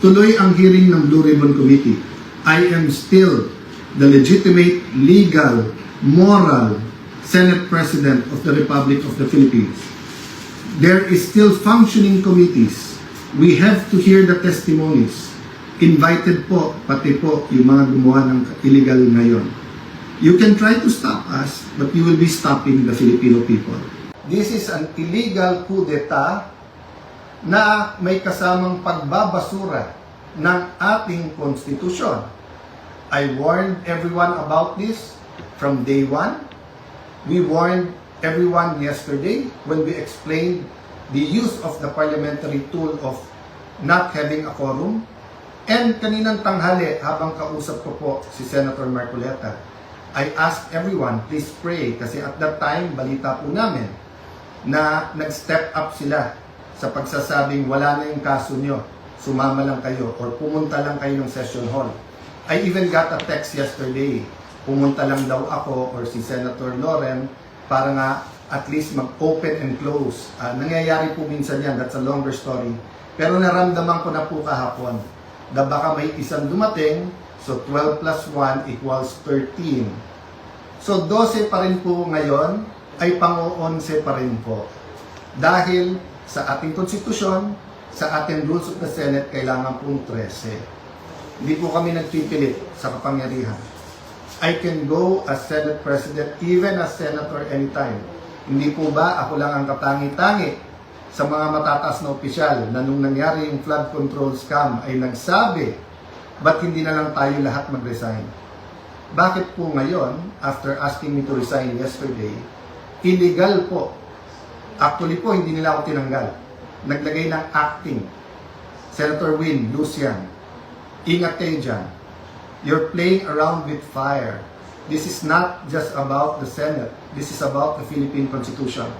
tuloy ang hearing ng Blue Ribbon Committee, I am still the legitimate, legal, moral Senate President of the Republic of the Philippines. There is still functioning committees. We have to hear the testimonies. Invited po, pati po yung mga gumawa ng illegal ngayon. You can try to stop us, but you will be stopping the Filipino people. This is an illegal coup d'etat na may kasamang pagbabasura ng ating konstitusyon. I warned everyone about this from day one. We warned everyone yesterday when we explained the use of the parliamentary tool of not having a quorum. And kaninang tanghali, habang kausap ko po si Senator Marcoleta, I asked everyone, please pray, kasi at that time, balita po namin na nag-step up sila sa pagsasabing wala na yung kaso nyo, sumama lang kayo or pumunta lang kayo ng session hall. I even got a text yesterday, pumunta lang daw ako or si Senator Loren para nga at least mag-open and close. Nangyayari po minsan yan, that's a longer story. Pero naramdaman ko na po kahapon na baka may isang dumating, so 12 plus 1 equals 13. So 12 pa rin po ngayon, ay pang-11 pa rin po. Dahil sa ating konstitusyon, sa ating rules of the Senate, kailangan pong 13. Hindi po kami nagpipilit sa kapangyarihan. I can go as Senate President, even as Senator anytime. Hindi po ba ako lang ang katangi-tangi sa mga matataas na opisyal na nung nangyari yung flood control scam ay nagsabi, ba't hindi na lang tayo lahat mag-resign? Bakit po ngayon, after asking me to resign yesterday, illegal po. Actually po, hindi nila ako tinanggal. Naglagay ng acting. Senator Win, Lucian, ingat kayo dyan. You're playing around with fire. This is not just about the Senate. This is about the Philippine Constitution.